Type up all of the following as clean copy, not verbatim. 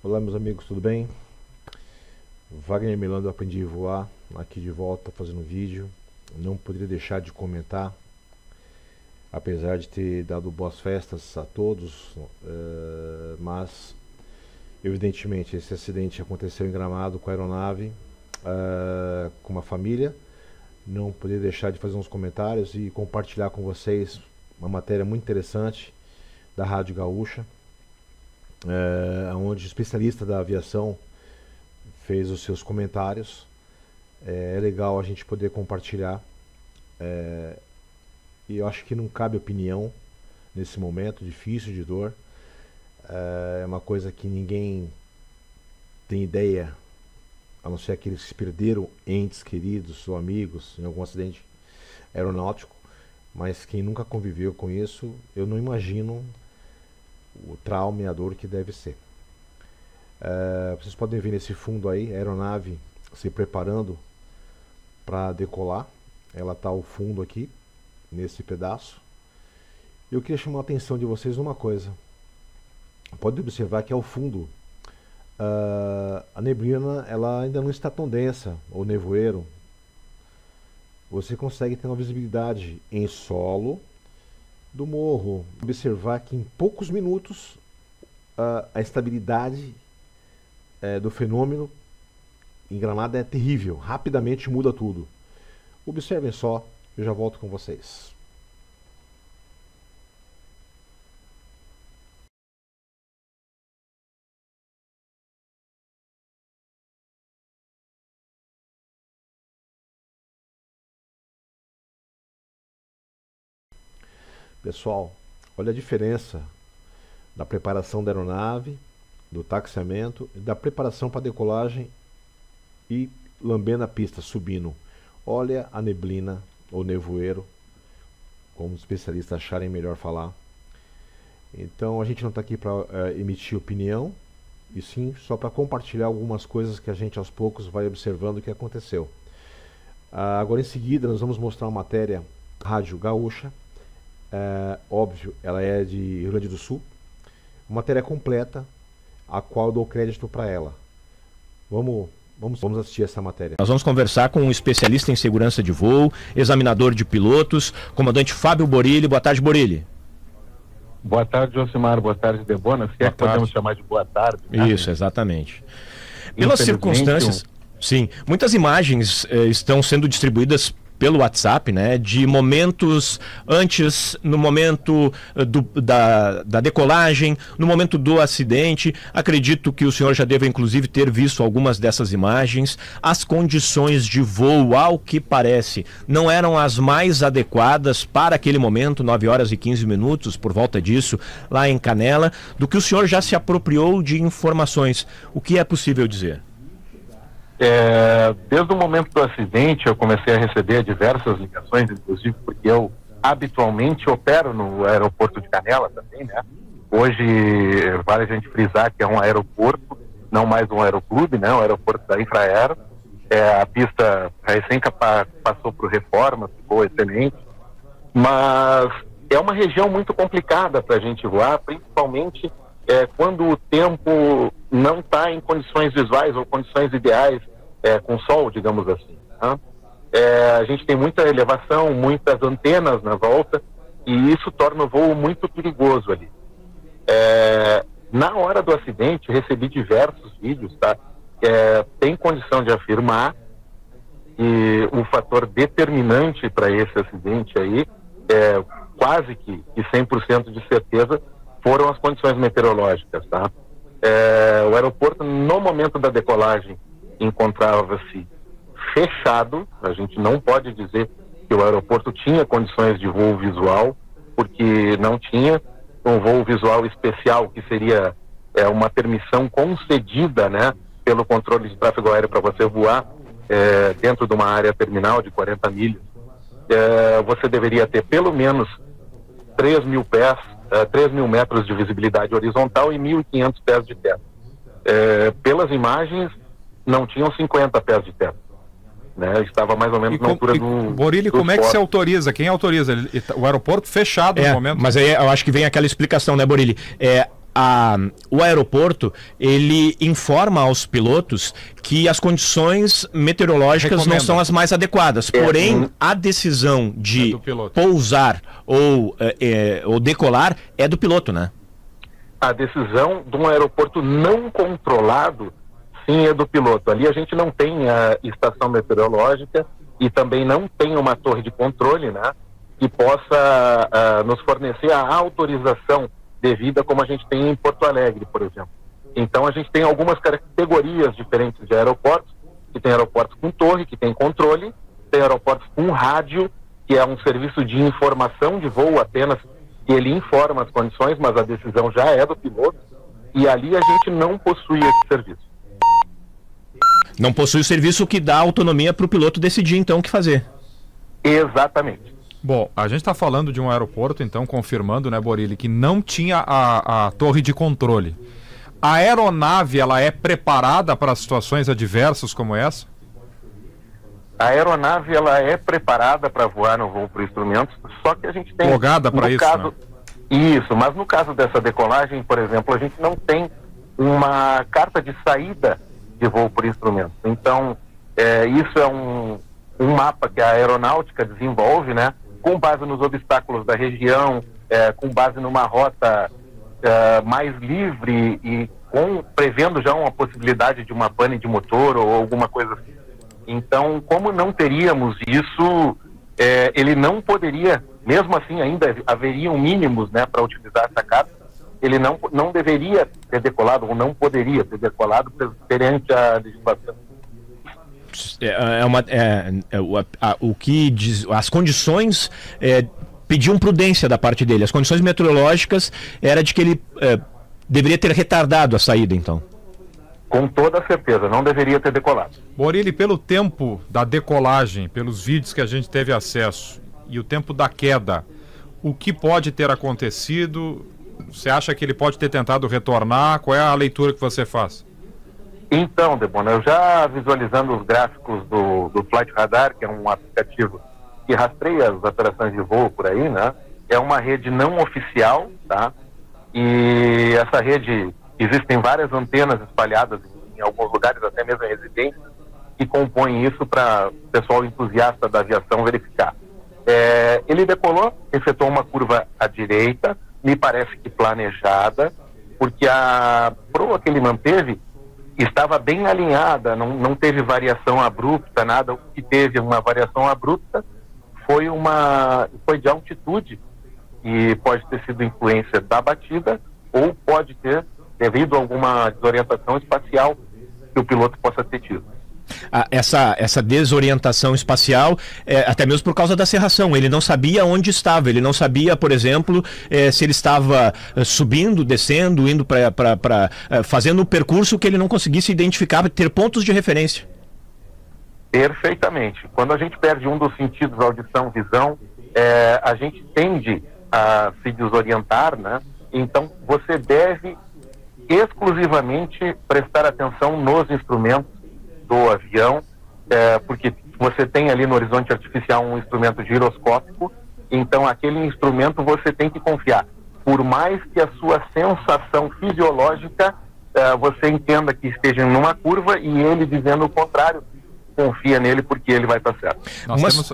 Olá, meus amigos, tudo bem? Wagner Milano do Aprendi a Voar, aqui de volta fazendo um vídeo. Não poderia deixar de comentar, apesar de ter dado boas festas a todos, mas evidentemente esse acidente aconteceu em Gramado com a aeronave, com uma família. Não poderia deixar de fazer uns comentários e compartilhar com vocês uma matéria muito interessante da Rádio Gaúcha, onde o especialista da aviação fez os seus comentários. É legal a gente poder compartilhar, e eu acho que não cabe opinião nesse momento difícil de dor. É uma coisa que ninguém tem ideia, a não ser aqueles que perderam entes queridos ou amigos em algum acidente aeronáutico, mas quem nunca conviveu com isso, eu não imagino o trauma e a dor que deve ser. Vocês podem ver nesse fundo aí a aeronave se preparando para decolar. Ela está ao fundo aqui, nesse pedaço. Eu queria chamar a atenção de vocês numa coisa. Pode observar que ao fundo a neblina ela ainda não está tão densa, ou nevoeiro. Você consegue ter uma visibilidade em solo do morro. Observar que em poucos minutos a estabilidade do fenômeno em Gramado é terrível. Rapidamente muda tudo. Observem só, eu já volto com vocês. Pessoal, olha a diferença da preparação da aeronave, do taxiamento, da preparação para decolagem e lambendo a pista, subindo. Olha a neblina ou nevoeiro, como os especialistas acharem melhor falar. Então a gente não está aqui para emitir opinião, e sim só para compartilhar algumas coisas que a gente aos poucos vai observando o que aconteceu. Agora em seguida nós vamos mostrar uma matéria Rádio Gaúcha. Óbvio, ela é de Rio Grande do Sul. Uma matéria completa, a qual eu dou crédito para ela. Vamos assistir essa matéria. Nós vamos conversar com um especialista em segurança de voo, examinador de pilotos, comandante Fábio Borilli. Boa tarde, Borilli. Boa tarde, Josimar. Boa tarde, Debona. Se é que podemos chamar de boa tarde. Né? Isso, exatamente. Pelas circunstâncias, sim, muitas imagens estão sendo distribuídas pelo WhatsApp, né, de momentos antes, no momento da decolagem, no momento do acidente. Acredito que o senhor já deve inclusive ter visto algumas dessas imagens. As condições de voo, ao que parece, não eram as mais adequadas para aquele momento, 9 horas e 15 minutos, por volta disso, lá em Canela. Do que o senhor já se apropriou de informações, o que é possível dizer? Desde o momento do acidente eu comecei a receber diversas ligações, inclusive porque eu habitualmente opero no aeroporto de Canela também, né? Hoje vale a gente frisar que é um aeroporto, não mais um aeroclube, né? Um aeroporto da Infraero. A pista recém passou por reforma, ficou excelente, mas é uma região muito complicada para a gente voar, principalmente quando o tempo não está em condições visuais ou condições ideais, com sol, digamos assim. Né? A gente tem muita elevação, muitas antenas na volta, e isso torna o voo muito perigoso ali. Na hora do acidente, recebi diversos vídeos, tá? Tem condição de afirmar que o fator determinante para esse acidente aí, quase que 100% de certeza, foram as condições meteorológicas, tá? O aeroporto, no momento da decolagem, encontrava-se fechado. A gente não pode dizer que o aeroporto tinha condições de voo visual, porque não tinha. Um voo visual especial, que seria uma permissão concedida, né, pelo controle de tráfego aéreo para você voar dentro de uma área terminal de 40 milhas. Você deveria ter pelo menos 3.000 pés, 3.000 metros de visibilidade horizontal e 1.500 pés de teto. Pelas imagens, não tinham 50 pés de teto. Né? Estava mais ou menos na altura do... Borilli, como é que se autoriza? Quem autoriza? O aeroporto fechado no momento? Mas aí eu acho que vem aquela explicação, né, Borilli? o aeroporto, ele informa aos pilotos que as condições meteorológicas não são as mais adequadas. Porém, a decisão de pousar ou decolar é do piloto, né? A decisão de um aeroporto não controlado, sim, é do piloto. Ali a gente não tem a estação meteorológica e também não tem uma torre de controle, né, que possa nos fornecer a autorização devida, como a gente tem em Porto Alegre, por exemplo. Então a gente tem algumas categorias diferentes de aeroportos, que tem aeroportos com torre, que tem controle, tem aeroportos com rádio, que é um serviço de informação de voo apenas, que ele informa as condições, mas a decisão já é do piloto, e ali a gente não possui esse serviço. Não possui o serviço que dá autonomia para o piloto decidir, então, o que fazer. Exatamente. Bom, a gente está falando de um aeroporto, então, confirmando, né, Borilli, que não tinha a torre de controle. A aeronave, ela é preparada para situações adversas como essa? A aeronave, ela é preparada para voar no voo por instrumentos, só que a gente tem... Logada para isso, caso, né? Isso, mas no caso dessa decolagem, por exemplo, a gente não tem uma carta de saída de voo por instrumentos. Então, isso é um mapa que a aeronáutica desenvolve, né? Com base nos obstáculos da região, com base numa rota mais livre e prevendo já uma possibilidade de uma pane de motor ou alguma coisa assim. Então, como não teríamos isso, ele não poderia, mesmo assim ainda haveriam mínimos, né, para utilizar essa carta, ele não deveria ter decolado ou não poderia ter decolado perante a legislação. O que diz, as condições pediam prudência da parte dele. As condições meteorológicas era de que ele deveria ter retardado a saída, então. Com toda certeza, não deveria ter decolado. Borilli, pelo tempo da decolagem, pelos vídeos que a gente teve acesso e o tempo da queda, o que pode ter acontecido? Você acha que ele pode ter tentado retornar? Qual é a leitura que você faz? Então, Debona, eu já visualizando os gráficos do Flight Radar, que é um aplicativo que rastreia as operações de voo por aí, né? É uma rede não oficial, tá? E essa rede, existem várias antenas espalhadas em alguns lugares, até mesmo em residências, que compõem isso para o pessoal entusiasta da aviação verificar. Ele decolou, efetuou uma curva à direita, me parece que planejada, porque a proa que ele manteve estava bem alinhada, não teve variação abrupta, nada. O que teve uma variação abrupta foi de altitude, e pode ter sido influência da batida, ou pode ter devido a alguma desorientação espacial que o piloto possa ter tido. Essa desorientação espacial, até mesmo por causa da cerração, ele não sabia onde estava, ele não sabia, por exemplo, se ele estava subindo, descendo, indo fazendo um percurso que ele não conseguisse identificar, ter pontos de referência. Perfeitamente. Quando a gente perde um dos sentidos, audição, visão, a gente tende a se desorientar, né? Então você deve exclusivamente prestar atenção nos instrumentos do avião, porque você tem ali no horizonte artificial um instrumento giroscópico, então aquele instrumento você tem que confiar. Por mais que a sua sensação fisiológica você entenda que esteja numa curva e ele dizendo o contrário, confia nele porque ele vai estar certo. Nós temos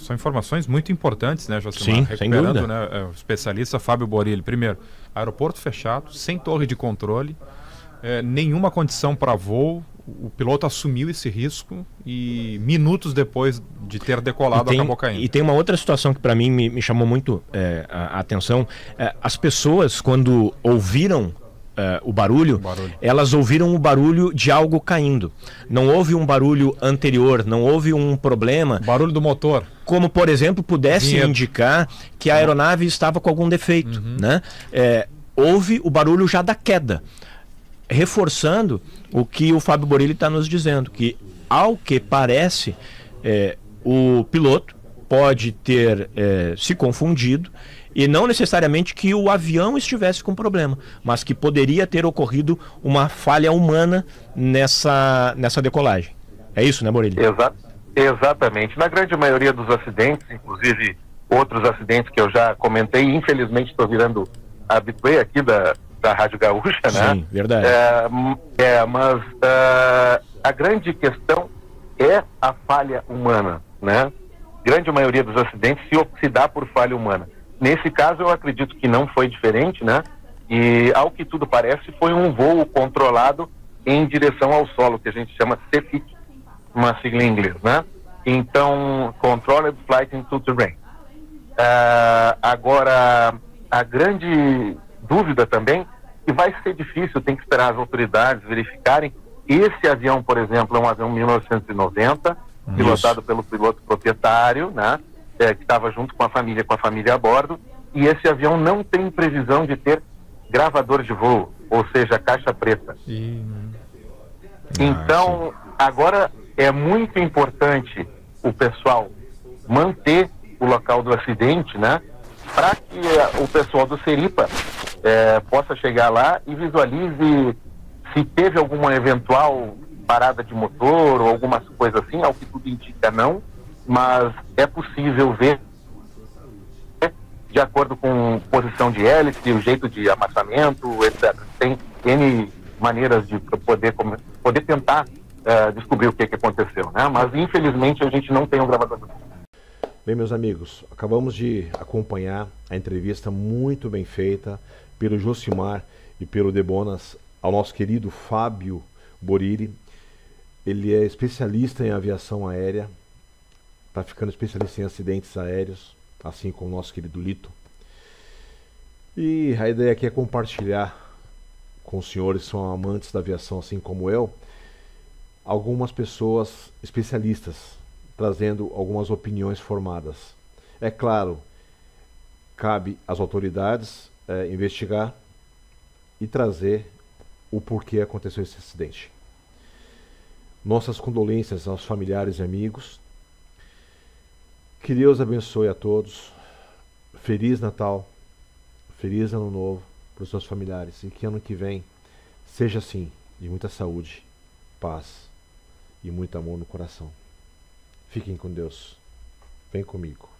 são informações muito importantes, né, Josimar? Sim, recuperando, sem dúvida. Né, o especialista Fábio Borilli. Primeiro, aeroporto fechado, sem torre de controle, nenhuma condição para voo. O piloto assumiu esse risco e minutos depois de ter decolado acabou caindo. E tem uma outra situação que para mim me chamou muito a atenção. As pessoas, quando ouviram o barulho, elas ouviram o barulho de algo caindo. Não houve um barulho anterior, não houve um problema. Barulho do motor. Como, por exemplo, pudesse indicar que a aeronave estava com algum defeito. Né? Houve o barulho já da queda. Reforçando o que o Fábio Borilli está nos dizendo, que ao que parece, o piloto pode ter se confundido e não necessariamente que o avião estivesse com problema, mas que poderia ter ocorrido uma falha humana nessa decolagem. É isso, né, Borilli? Exatamente. Na grande maioria dos acidentes, inclusive outros acidentes que eu já comentei, infelizmente estou virando habitué aqui da da Rádio Gaúcha, né? Sim, verdade. Mas a grande questão é a falha humana, né? Grande maioria dos acidentes se dá por falha humana. Nesse caso, eu acredito que não foi diferente, né? E, ao que tudo parece, foi um voo controlado em direção ao solo, que a gente chama CFIT, uma sigla em inglês, né? Então, Controlled Flight into Terrain. Agora, a grande dúvida também, que vai ser difícil, tem que esperar as autoridades verificarem. Esse avião, por exemplo, é um avião 1990, pilotado pelo piloto proprietário, né? Que estava junto com a família a bordo, e esse avião não tem previsão de ter gravador de voo, ou seja, caixa preta. Então, agora é muito importante o pessoal manter o local do acidente, né? Para que o pessoal do Seripa possa chegar lá e visualize se teve alguma eventual parada de motor ou alguma coisa assim, ao que tudo indica não, mas é possível ver de acordo com posição de hélice, o jeito de amassamento, etc. Tem N maneiras de poder tentar descobrir o que aconteceu, né? Mas infelizmente a gente não tem um gravador. Bem, meus amigos, acabamos de acompanhar a entrevista muito bem feita pelo Josimar e pelo Debonas ao nosso querido Fábio Boriri. Ele é especialista em aviação aérea, está ficando especialista em acidentes aéreos, assim como o nosso querido Lito. E a ideia aqui é compartilhar com os senhores que são amantes da aviação, assim como eu, algumas pessoas especialistas, trazendo algumas opiniões formadas. É claro, cabe às autoridades investigar e trazer o porquê aconteceu esse acidente. Nossas condolências aos familiares e amigos. Que Deus abençoe a todos. Feliz Natal, feliz Ano Novo para os seus familiares. E que ano que vem seja assim, de muita saúde, paz e muito amor no coração. Fiquem com Deus. Vem comigo.